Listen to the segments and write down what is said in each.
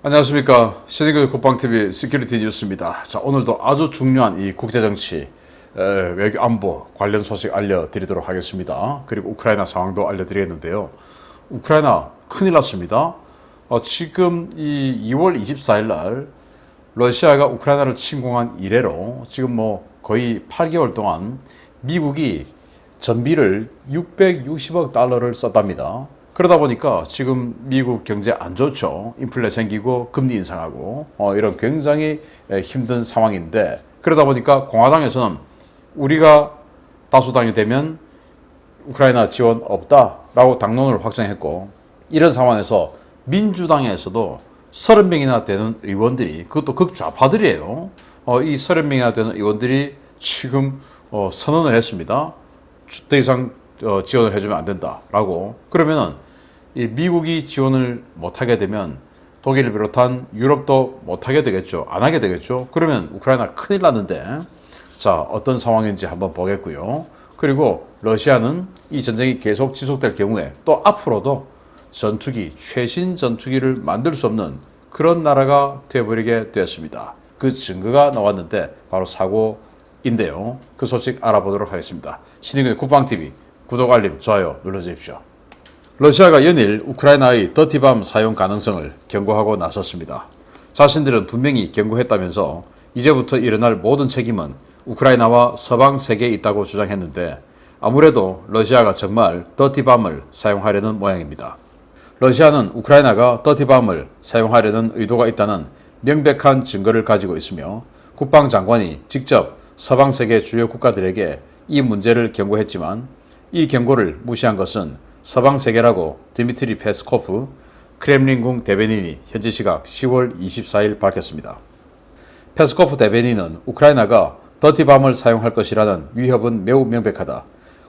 안녕하십니까. 신의교 국방TV 시큐리티 뉴스입니다. 자, 오늘도 아주 중요한 이 국제정치, 외교 안보 관련 소식 알려드리도록 하겠습니다. 그리고 우크라이나 상황도 알려드리겠는데요. 우크라이나 큰일 났습니다. 지금 이 2월 24일 날 러시아가 우크라이나를 침공한 이래로 지금 뭐 거의 8개월 동안 미국이 전비를 660억 달러를 썼답니다. 그러다 보니까 지금 미국 경제 안 좋죠. 인플레 생기고 금리 인상하고 이런 굉장히 힘든 상황인데, 그러다 보니까 공화당에서는 우리가 다수당이 되면 우크라이나 지원 없다라고 당론을 확정했고, 이런 상황에서 민주당에서도 30명이나 되는 의원들이, 그것도 극좌파들이에요. 이 30명이나 되는 의원들이 지금 선언을 했습니다. 더 이상 지원을 해주면 안 된다라고. 그러면은 이 미국이 지원을 못하게 되면 독일을 비롯한 유럽도 못하게 되겠죠. 안 하게 되겠죠. 그러면 우크라이나 큰일 났는데, 자, 어떤 상황인지 한번 보겠고요. 그리고 러시아는 이 전쟁이 계속 지속될 경우에 또 앞으로도 전투기, 최신 전투기를 만들 수 없는 그런 나라가 되어버리게 되었습니다. 그 증거가 나왔는데 바로 사고인데요. 그 소식 알아보도록 하겠습니다. 신의균의 국방TV 구독, 알림, 좋아요 눌러주십시오. 러시아가 연일 우크라이나의 더티밤 사용 가능성을 경고하고 나섰습니다. 자신들은 분명히 경고했다면서 이제부터 일어날 모든 책임은 우크라이나와 서방 세계에 있다고 주장했는데, 아무래도 러시아가 정말 더티밤을 사용하려는 모양입니다. 러시아는 우크라이나가 더티밤을 사용하려는 의도가 있다는 명백한 증거를 가지고 있으며, 국방장관이 직접 서방 세계 주요 국가들에게 이 문제를 경고했지만, 이 경고를 무시한 것은 서방 세계라고 드미트리 페스코프 크렘린궁 대변인이 현지 시각 10월 24일 밝혔습니다. 페스코프 대변인은 우크라이나가 더티밤을 사용할 것이라는 위협은 매우 명백하다.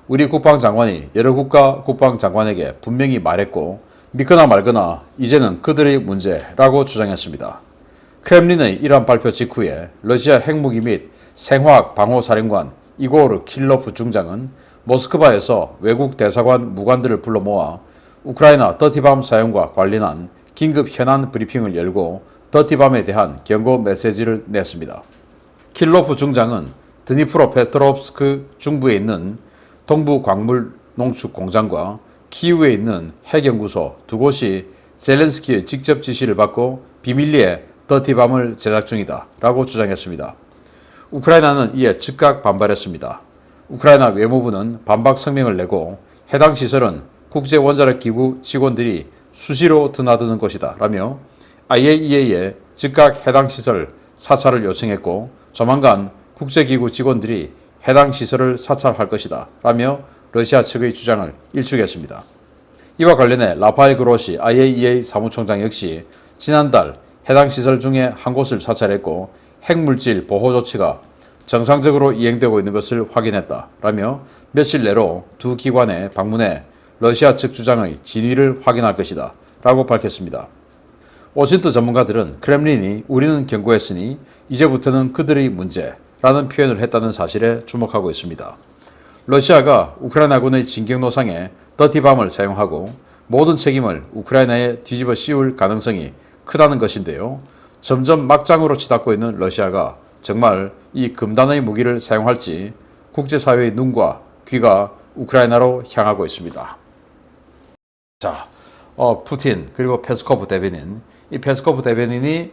우리 국방장관이 여러 국가 국방장관에게 분명히 말했고, 믿거나 말거나 이제는 그들의 문제라고 주장했습니다. 크렘린의 이러한 발표 직후에 러시아 핵무기 및 생화학 방호사령관 이고르 킬로프 중장은 모스크바에서 외국 대사관 무관들을 불러 모아 우크라이나 더티밤 사용과 관련한 긴급 현안 브리핑을 열고 더티밤에 대한 경고 메시지를 냈습니다. 킬로프 중장은 드니프로 페트롭스크 중부에 있는 동부 광물 농축 공장과 키이우에 있는 핵연구소 두 곳이 젤렌스키의 직접 지시를 받고 비밀리에 더티밤을 제작 중이다 라고 주장했습니다. 우크라이나는 이에 즉각 반발했습니다. 우크라이나 외무부는 반박 성명을 내고 해당 시설은 국제원자력기구 직원들이 수시로 드나드는 곳이다 라며 IAEA에 즉각 해당 시설 사찰을 요청했고, 조만간 국제기구 직원들이 해당 시설을 사찰할 것이다 라며 러시아 측의 주장을 일축했습니다. 이와 관련해 라파엘 그로시 IAEA 사무총장 역시 지난달 해당 시설 중에 한 곳을 사찰했고, 핵물질 보호 조치가 정상적으로 이행되고 있는 것을 확인했다 라며 며칠 내로 두 기관에 방문해 러시아 측 주장의 진위를 확인할 것이다 라고 밝혔습니다. 워싱턴 전문가들은 크렘린이 우리는 경고했으니 이제부터는 그들의 문제라는 표현을 했다는 사실에 주목하고 있습니다. 러시아가 우크라이나군의 진격노상에 더티밤을 사용하고 모든 책임을 우크라이나에 뒤집어 씌울 가능성이 크다는 것인데요. 점점 막장으로 치닫고 있는 러시아가 정말 이 금단의 무기를 사용할지 국제사회의 눈과 귀가 우크라이나로 향하고 있습니다. 자, 푸틴 그리고 페스코프 대변인, 이 페스코프 대변인이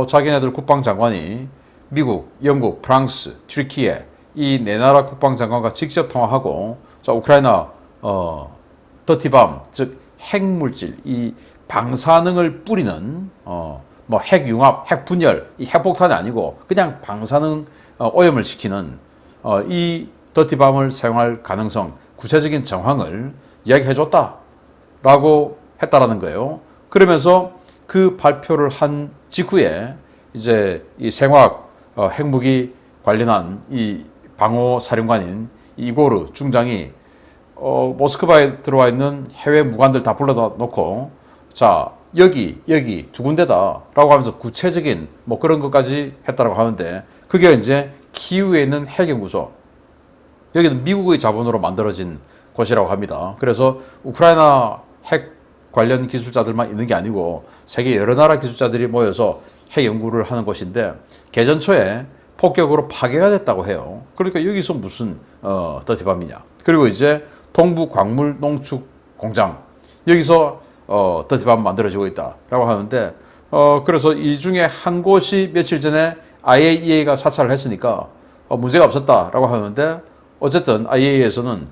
자기네들 국방장관이 미국, 영국, 프랑스, 튀르키예 이 네 나라 국방장관과 직접 통화하고, 자, 우크라이나 더티밤 즉 핵물질, 이 방사능을 뿌리는 뭐 핵융합, 핵분열, 이 핵폭탄이 아니고 그냥 방사능 오염을 시키는 이 더티밤을 사용할 가능성, 구체적인 정황을 이야기해줬다라고 했다라는 거예요. 그러면서 그 발표를 한 직후에 이제 이 생화학 핵무기 관련한 이 방호 사령관인 이고르 중장이 모스크바에 들어와 있는 해외 무관들 다 불러다 놓고, 자, 여기 두 군데다 라고 하면서 구체적인 뭐 그런 것까지 했다라고 하는데, 그게 이제 키이우에 있는 핵연구소, 여기는 미국의 자본으로 만들어진 곳이라고 합니다. 그래서 우크라이나 핵 관련 기술자들만 있는 게 아니고 세계 여러 나라 기술자들이 모여서 핵 연구를 하는 곳인데 개전 초에 폭격으로 파괴가 됐다고 해요. 그러니까 여기서 무슨 더티밤이냐. 그리고 이제 동부 광물 농축 공장 여기서 더티밤 만들어지고 있다라고 하는데 그래서 이 중에 한 곳이 며칠 전에 IAEA가 사찰을 했으니까 문제가 없었다라고 하는데 어쨌든 IAEA에서는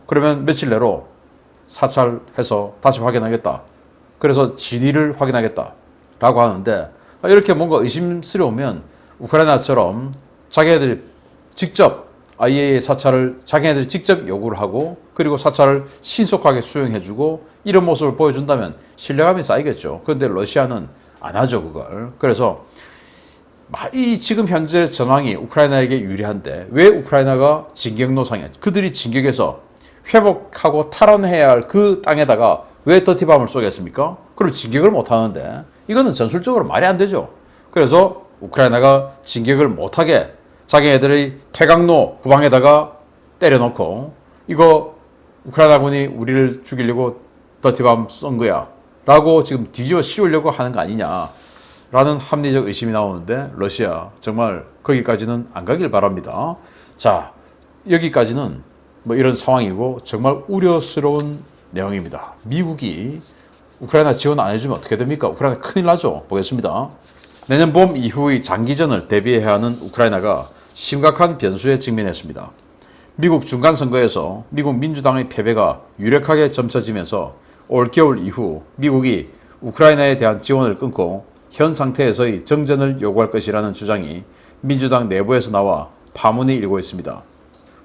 그러면 며칠 내로 사찰해서 다시 확인하겠다. 그래서 진위를 확인하겠다라고 하는데 이렇게 뭔가 의심스러우면 우크라이나처럼 자기네들이 직접 IAEA 사찰을 자기네들이 직접 요구를 하고 그리고 사찰을 신속하게 수용해주고 이런 모습을 보여준다면 신뢰감이 쌓이겠죠. 그런데 러시아는 안 하죠, 그걸. 그래서 이 지금 현재 전황이 우크라이나에게 유리한데 왜 우크라이나가 진격노상이야? 그들이 진격해서 회복하고 탈환해야 할 그 땅에다가 왜 더티밤을 쏘겠습니까? 그럼 진격을 못 하는데 이거는 전술적으로 말이 안 되죠. 그래서 우크라이나가 진격을 못하게 자기네들의 퇴강로 후방에다가 때려놓고 이거 우크라이나군이 우리를 죽이려고 더티밤 쏜 거야 라고 지금 뒤집어 씌우려고 하는 거 아니냐 라는 합리적 의심이 나오는데 러시아 정말 거기까지는 안 가길 바랍니다. 자, 여기까지는 뭐 이런 상황이고 정말 우려스러운 내용입니다. 미국이 우크라이나 지원 안 해주면 어떻게 됩니까? 우크라이나 큰일 나죠. 보겠습니다. 내년 봄 이후의 장기전을 대비해야 하는 우크라이나가 심각한 변수에 직면했습니다. 미국 중간선거에서 미국 민주당의 패배가 유력하게 점쳐지면서 올겨울 이후 미국이 우크라이나에 대한 지원을 끊고 현 상태에서의 정전을 요구할 것이라는 주장이 민주당 내부에서 나와 파문이 일고 있습니다.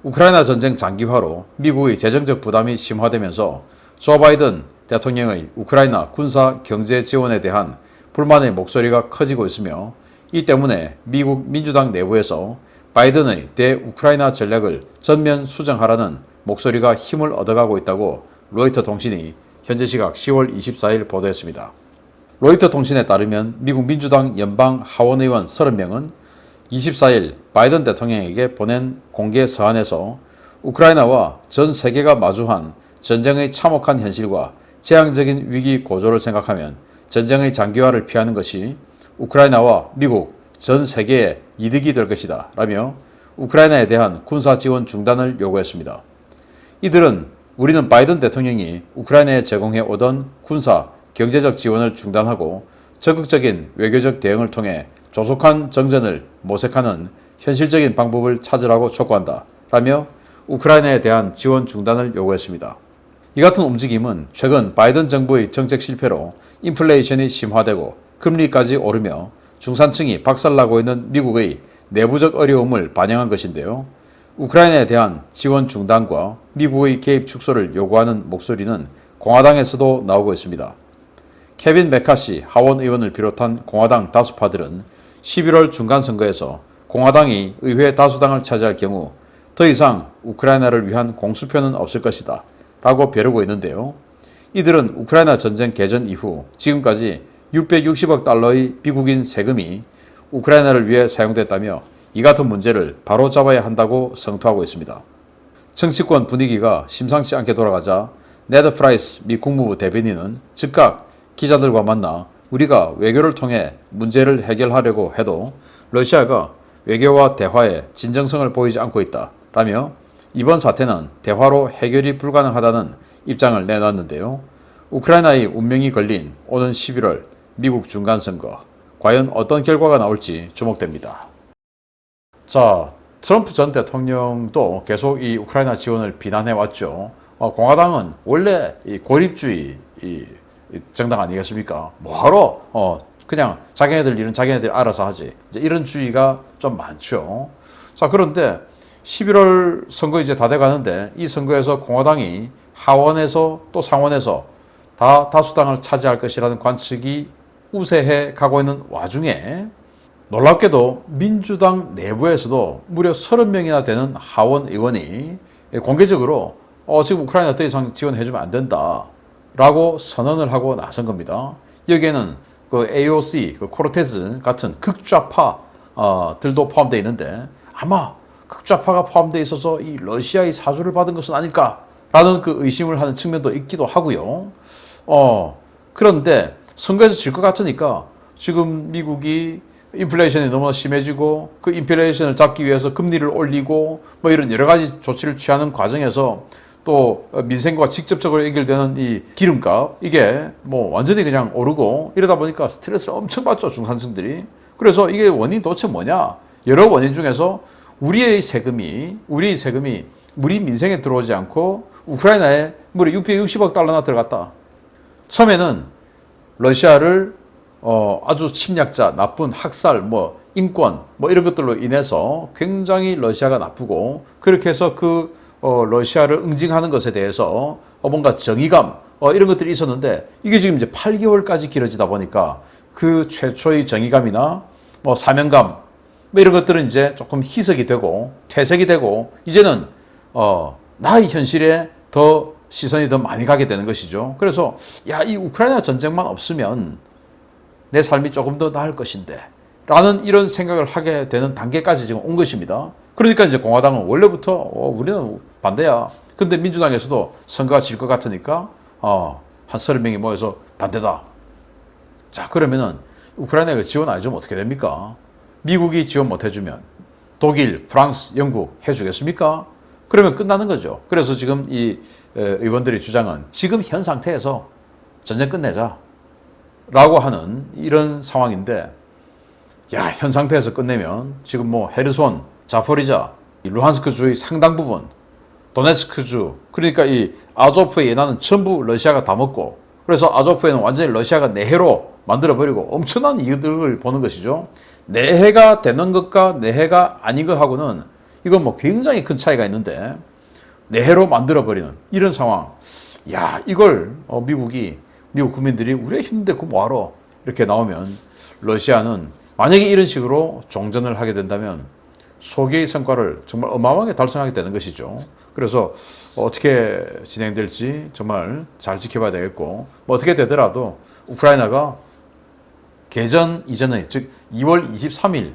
우크라이나 전쟁 장기화로 미국의 재정적 부담이 심화되면서 조 바이든 대통령의 우크라이나 군사 경제 지원에 대한 불만의 목소리가 커지고 있으며 이 때문에 미국 민주당 내부에서 바이든의 대우크라이나 전략을 전면 수정하라는 목소리가 힘을 얻어가고 있다고 로이터 통신이 현재 시각 10월 24일 보도했습니다. 로이터 통신에 따르면 미국 민주당 연방 하원의원 30명은 24일 바이든 대통령에게 보낸 공개 서한에서 우크라이나와 전 세계가 마주한 전쟁의 참혹한 현실과 재앙적인 위기 고조를 생각하면 전쟁의 장기화를 피하는 것이 우크라이나와 미국 전 세계에 이득이 될 것이다 라며 우크라이나에 대한 군사 지원 중단을 요구했습니다. 이들은 우리는 바이든 대통령이 우크라이나에 제공해 오던 군사, 경제적 지원을 중단하고 적극적인 외교적 대응을 통해 조속한 정전을 모색하는 현실적인 방법을 찾으라고 촉구한다 라며 우크라이나에 대한 지원 중단을 요구했습니다. 이 같은 움직임은 최근 바이든 정부의 정책 실패로 인플레이션이 심화되고 금리까지 오르며 중산층이 박살나고 있는 미국의 내부적 어려움을 반영한 것인데요. 우크라이나에 대한 지원 중단과 미국의 개입 축소를 요구하는 목소리는 공화당에서도 나오고 있습니다. 케빈 메카시 하원 의원을 비롯한 공화당 다수파들은 11월 중간선거에서 공화당이 의회 다수당을 차지할 경우 더 이상 우크라이나를 위한 공수표는 없을 것이다 라고 벼르고 있는데요. 이들은 우크라이나 전쟁 개전 이후 지금까지 660억 달러의 미국인 세금이 우크라이나를 위해 사용됐다며 이 같은 문제를 바로잡아야 한다고 성토하고 있습니다. 정치권 분위기가 심상치 않게 돌아가자 네드 프라이스 미 국무부 대변인은 즉각 기자들과 만나 우리가 외교를 통해 문제를 해결하려고 해도 러시아가 외교와 대화에 진정성을 보이지 않고 있다 라며 이번 사태는 대화로 해결이 불가능하다는 입장을 내놨는데요. 우크라이나의 운명이 걸린 오는 11월 미국 중간선거, 과연 어떤 결과가 나올지 주목됩니다. 자, 트럼프 전 대통령도 계속 이 우크라이나 지원을 비난해왔죠. 공화당은 원래 이 고립주의 이 정당 아니겠습니까? 뭐하러 그냥 자기네들 일은 자기네들이 알아서 하지. 이제 이런 주의가 좀 많죠. 자, 그런데 11월 선거 이제 다 돼가는데 이 선거에서 공화당이 하원에서 또 상원에서 다 다수당을 차지할 것이라는 관측이 우세해 가고 있는 와중에 놀랍게도 민주당 내부에서도 무려 30명이나 되는 하원 의원이 공개적으로 지금 우크라이나 더 이상 지원해주면 안 된다 라고 선언을 하고 나선 겁니다. 여기에는 그 AOC, 그 코르테즈 같은 극좌파 들도 포함되어 있는데 아마 극좌파가 포함되어 있어서 이 러시아의 사주를 받은 것은 아닐까라는 그 의심을 하는 측면도 있기도 하고요. 그런데 선거에서 질 것 같으니까 지금 미국이 인플레이션이 너무나 심해지고 그 인플레이션을 잡기 위해서 금리를 올리고 뭐 이런 여러 가지 조치를 취하는 과정에서 또 민생과 직접적으로 연결되는 이 기름값 이게 뭐 완전히 그냥 오르고 이러다 보니까 스트레스를 엄청 받죠, 중산층들이. 그래서 이게 원인이 도대체 뭐냐? 여러 원인 중에서 우리의 세금이 우리 민생에 들어오지 않고 우크라이나에 무려 660억 달러나 들어갔다. 처음에는 러시아를 아주 침략자, 나쁜 학살, 뭐 인권, 뭐 이런 것들로 인해서 굉장히 러시아가 나쁘고 그렇게 해서 러시아를 응징하는 것에 대해서 뭔가 정의감 이런 것들이 있었는데 이게 지금 이제 8개월까지 길어지다 보니까 그 최초의 정의감이나 뭐 사명감 뭐 이런 것들은 이제 조금 희석이 되고 퇴색이 되고 이제는 나의 현실에 더 시선이 더 많이 가게 되는 것이죠. 그래서 이 우크라이나 전쟁만 없으면 내 삶이 조금 더 나을 것인데 라는 이런 생각을 하게 되는 단계까지 지금 온 것입니다. 그러니까 이제 공화당은 원래부터 우리는 반대야. 근데 민주당에서도 선거가 질 것 같으니까 한 30명이 모여서 반대다. 자, 그러면은 우크라이나가 지원 안 해주면 어떻게 됩니까? 미국이 지원 못 해주면 독일, 프랑스, 영국 해주겠습니까? 그러면 끝나는 거죠. 그래서 지금 이 의원들의 주장은 지금 현 상태에서 전쟁 끝내자 라고 하는 이런 상황인데 현 상태에서 끝내면 지금 뭐 헤르손, 자포리자, 루한스크 주의 상당 부분, 도네츠크 주, 그러니까 이 아조프의 연안은 전부 러시아가 다 먹고 그래서 아조프에는 완전히 러시아가 내해로 만들어버리고 엄청난 이득을 보는 것이죠. 내해가 되는 것과 내해가 아닌 것하고는 이건 뭐 굉장히 큰 차이가 있는데 내해로 만들어버리는 이런 상황. 이걸 미국 국민들이 우리가 힘든데 그거 뭐하러 이렇게 나오면 러시아는 만약에 이런 식으로 종전을 하게 된다면 소기의 성과를 정말 어마어마하게 달성하게 되는 것이죠. 그래서 어떻게 진행될지 정말 잘 지켜봐야 되겠고 뭐 어떻게 되더라도 우크라이나가 개전 이전의 즉 2월 23일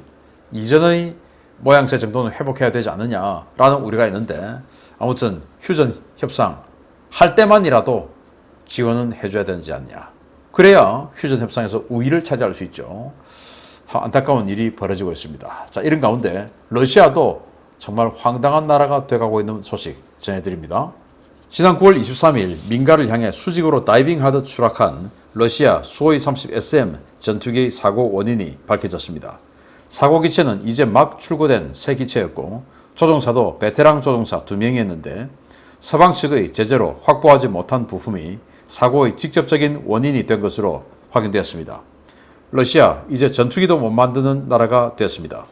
이전의 모양새 정도는 회복해야 되지 않느냐라는 우려가 있는데 아무튼 휴전 협상 할 때만이라도 지원은 해줘야 되지 않냐. 그래야 휴전 협상에서 우위를 차지할 수 있죠. 안타까운 일이 벌어지고 있습니다. 자, 이런 가운데 러시아도 정말 황당한 나라가 돼가고 있는 소식 전해드립니다. 지난 9월 23일 민가를 향해 수직으로 다이빙하듯 추락한 러시아 수호이 30SM 전투기의 사고 원인이 밝혀졌습니다. 사고 기체는 이제 막 출고된 새 기체였고 조종사도 베테랑 조종사 2명이었는데 서방 측의 제재로 확보하지 못한 부품이 사고의 직접적인 원인이 된 것으로 확인되었습니다. 러시아 이제 전투기도 못 만드는 나라가 되었습니다.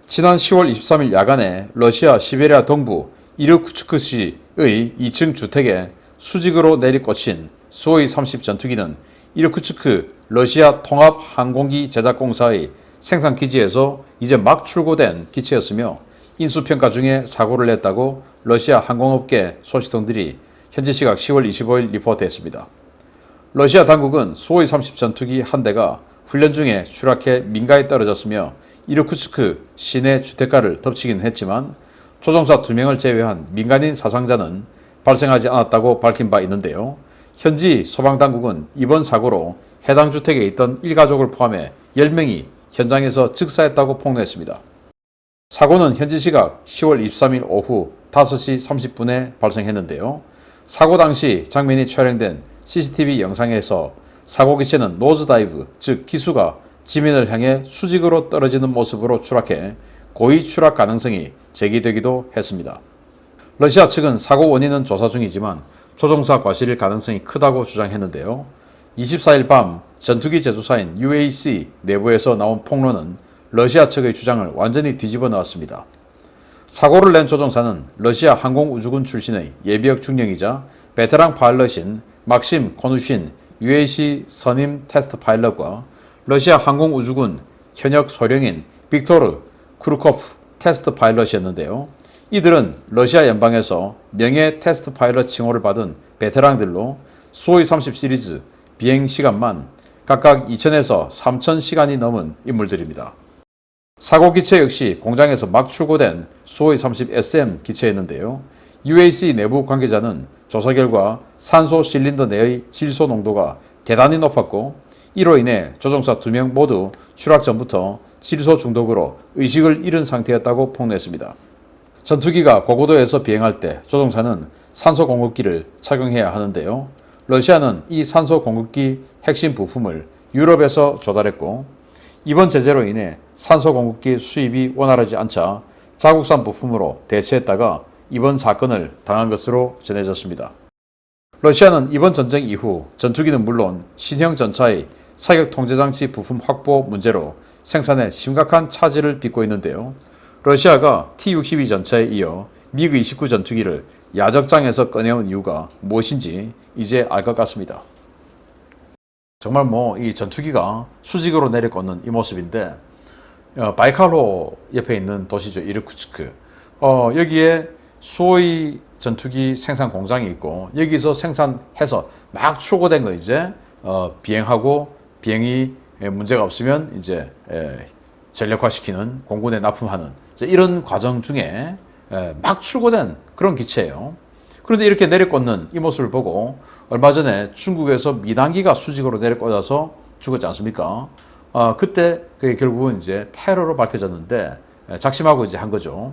지난 10월 23일 야간에 러시아 시베리아 동부 이르쿠츠크시의 2층 주택에 수직으로 내리꽂힌 수호이 30 전투기는 이르쿠츠크 러시아 통합항공기 제작공사의 생산기지에서 이제 막 출고된 기체였으며 인수평가 중에 사고를 냈다고 러시아 항공업계 소식통들이 현지 시각 10월 25일 리포트했습니다. 러시아 당국은 수호이 30 전투기 한 대가 훈련 중에 추락해 민가에 떨어졌으며 이르쿠츠크 시내 주택가를 덮치긴 했지만 조종사 2명을 제외한 민간인 사상자는 발생하지 않았다고 밝힌 바 있는데요. 현지 소방당국은 이번 사고로 해당 주택에 있던 일가족을 포함해 10명이 현장에서 즉사했다고 폭로했습니다. 사고는 현지 시각 10월 23일 오후 5시 30분에 발생했는데요. 사고 당시 장면이 촬영된 CCTV 영상에서 사고 기체는 노즈다이브, 즉 기수가 지면을 향해 수직으로 떨어지는 모습으로 추락해 고의 추락 가능성이 제기되기도 했습니다. 러시아 측은 사고 원인은 조사 중이지만 조종사 과실일 가능성이 크다고 주장했는데요. 24일 밤 전투기 제조사인 UAC 내부에서 나온 폭로는 러시아 측의 주장을 완전히 뒤집어 놓았습니다. 사고를 낸 조종사는 러시아 항공우주군 출신의 예비역 중령이자 베테랑 파일럿인 막심 코누신 UAC 선임 테스트 파일럿과 러시아 항공우주군 현역 소령인 빅토르 쿠르코프 테스트 파일럿이었는데요. 이들은 러시아 연방에서 명예 테스트 파일럿 칭호를 받은 베테랑들로 수호이 30 시리즈 비행 시간만 각각 2,000에서 3,000시간이 넘은 인물들입니다. 사고 기체 역시 공장에서 막 출고된 수호이 30 SM 기체였는데요. UAC 내부 관계자는 조사 결과 산소 실린더 내의 질소 농도가 대단히 높았고 이로 인해 조종사 2명 모두 추락 전부터 질소 중독으로 의식을 잃은 상태였다고 폭로했습니다. 전투기가 고고도에서 비행할 때 조종사는 산소 공급기를 착용해야 하는데요. 러시아는 이 산소 공급기 핵심 부품을 유럽에서 조달했고 이번 제재로 인해 산소 공급기 수입이 원활하지 않자 자국산 부품으로 대체했다가 이번 사건을 당한 것으로 전해졌습니다. 러시아는 이번 전쟁 이후 전투기는 물론 신형 전차의 사격 통제장치 부품 확보 문제로 생산에 심각한 차질을 빚고 있는데요. 러시아가 T-62 전차에 이어 미그-29 전투기를 야적장에서 꺼내온 이유가 무엇인지 이제 알 것 같습니다. 정말 이 전투기가 수직으로 내려꽂는 이 모습인데 바이칼호 옆에 있는 도시죠. 이르쿠츠크. 여기에 수호의 전투기 생산 공장이 있고 여기서 생산해서 막 출고된 거 이제 비행하고 비행이 문제가 없으면 이제 전력화시키는 공군에 납품하는 이런 과정 중에 막 출고된 그런 기체예요. 그런데 이렇게 내려꽂는 이 모습을 보고 얼마 전에 중국에서 미단기가 수직으로 내려꽂아서 죽었지 않습니까? 그때 그게 결국은 이제 테러로 밝혀졌는데 작심하고 이제 한 거죠.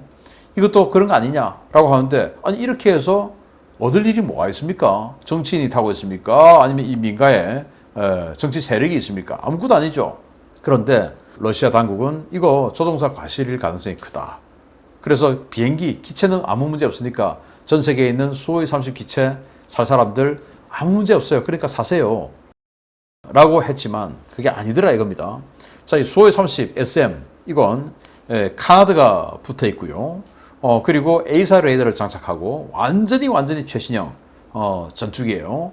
이것도 그런 거 아니냐라고 하는데 아니 이렇게 해서 얻을 일이 뭐가 있습니까? 정치인이 타고 있습니까? 아니면 이 민가에 정치 세력이 있습니까? 아무것도 아니죠. 그런데 러시아 당국은 이거 조종사 과실일 가능성이 크다. 그래서 비행기, 기체는 아무 문제 없으니까 전 세계에 있는 수호의 30 기체 살 사람들 아무 문제 없어요. 그러니까 사세요. 라고 했지만 그게 아니더라 이겁니다. 자, 이 수호의 30 SM 이건 카나드가 붙어 있고요. 그리고 A사 레이더를 장착하고 완전히 최신형 전투기예요.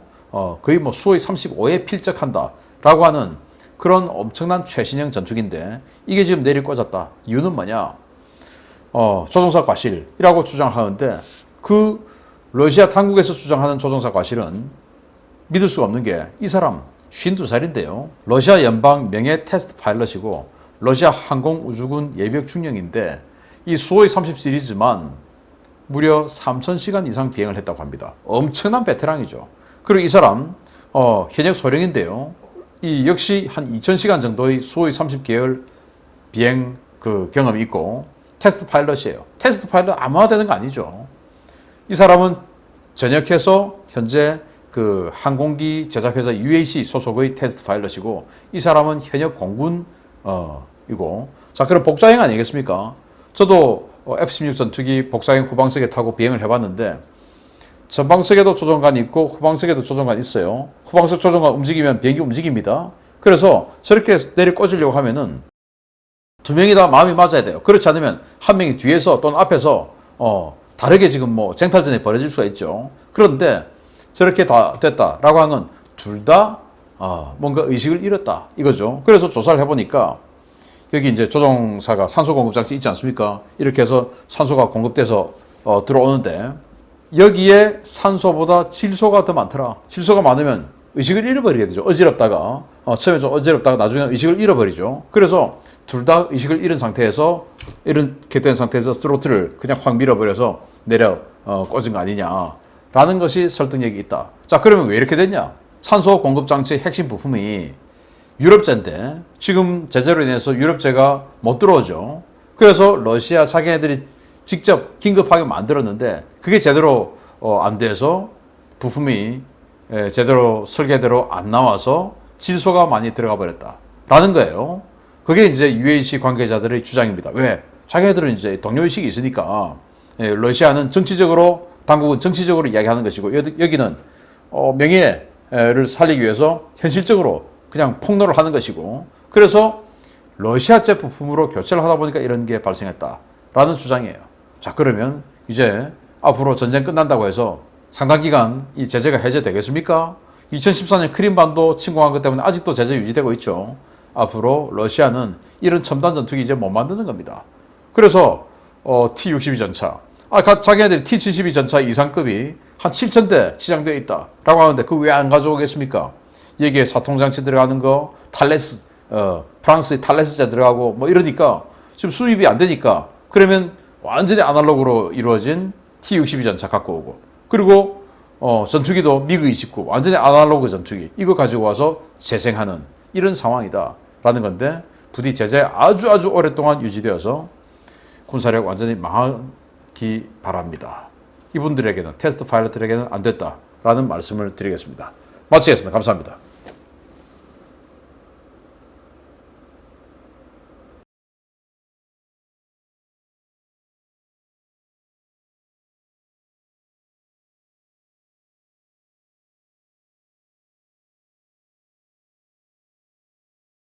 거의 수호의 35에 필적한다라고 하는 그런 엄청난 최신형 전투기인데 이게 지금 내리꽂았다. 이유는 뭐냐? 조종사 과실이라고 주장하는데 그 러시아 당국에서 주장하는 조종사 과실은 믿을 수가 없는 게 이 사람 52살인데요. 러시아 연방 명예 테스트 파일럿이고 러시아 항공우주군 예비역 중령인데 이 수호의 30 시리즈만 무려 3,000시간 이상 비행을 했다고 합니다. 엄청난 베테랑이죠. 그리고 이 사람 현역 소령인데요. 이 역시 한 2,000시간 정도의 수호의 30 계열 비행 그 경험이 있고 테스트 파일럿이에요. 테스트 파일럿 아무나 되는 거 아니죠. 이 사람은 전역해서 현재 그 항공기 제작회사 UAC 소속의 테스트 파일럿이고 이 사람은 현역 공군이고 자 그럼 복사행 아니겠습니까? 저도 F-16 전투기 복사행 후방석에 타고 비행을 해봤는데 전방석에도 조종관이 있고 후방석에도 조종관이 있어요. 후방석 조종관 움직이면 비행기 움직입니다. 그래서 저렇게 내려 꽂으려고 하면은 두 명이 다 마음이 맞아야 돼요. 그렇지 않으면 한 명이 뒤에서 또는 앞에서 다르게 지금 쟁탈전이 벌어질 수가 있죠. 그런데 저렇게 다 됐다라고 하는 건 둘 다 뭔가 의식을 잃었다 이거죠. 그래서 조사를 해보니까 여기 이제 조종사가 산소 공급 장치 있지 않습니까? 이렇게 해서 산소가 공급돼서 들어오는데 여기에 산소보다 질소가 더 많더라. 질소가 많으면 의식을 잃어버리게 되죠. 어지럽다가 처음에 좀 어지럽다가 나중에 의식을 잃어버리죠. 그래서 둘 다 의식을 잃은 상태에서 이렇게 된 상태에서 스로틀을 그냥 확 밀어버려서 내려 꽂은 거 아니냐라는 것이 설득력이 있다. 자 그러면 왜 이렇게 됐냐? 산소 공급 장치 핵심 부품이 유럽제인데 지금 제재로 인해서 유럽제가 못 들어오죠. 그래서 러시아 자기네들이 직접 긴급하게 만들었는데 그게 제대로 안 돼서 부품이 제대로 설계대로 안 나와서 질소가 많이 들어가 버렸다라는 거예요. 그게 이제 UAC 관계자들의 주장입니다. 왜? 자기네들은 이제 동료의식이 있으니까 러시아는 정치적으로 당국은 정치적으로 이야기하는 것이고 여기는 명예를 살리기 위해서 현실적으로 그냥 폭로를 하는 것이고 그래서 러시아제 부품으로 교체를 하다 보니까 이런 게 발생했다라는 주장이에요. 자 그러면 이제 앞으로 전쟁 끝난다고 해서 상당 기간 이 제재가 해제되겠습니까? 2014년 크림반도 침공한 것 때문에 아직도 제재 유지되고 있죠. 앞으로 러시아는 이런 첨단 전투기 이제 못 만드는 겁니다. 그래서 T-62 전차 자기네들이 T-72 전차 이상급이 한 7,000대 지정되어 있다라고 하는데 그거 왜 안 가져오겠습니까? 여기에 사통장치 들어가는 거 탈레스 프랑스의 탈레스제 들어가고 이러니까 지금 수입이 안 되니까 그러면 완전히 아날로그로 이루어진 T-62 전차 갖고 오고, 그리고 전투기도 미그 29 완전히 아날로그 전투기 이거 가지고 와서 재생하는 이런 상황이다라는 건데, 부디 제재 아주 오랫동안 유지되어서 군사력 완전히 망하기 바랍니다. 이분들에게는, 테스트 파일럿들에게는 안 됐다라는 말씀을 드리겠습니다. 마치겠습니다. 감사합니다.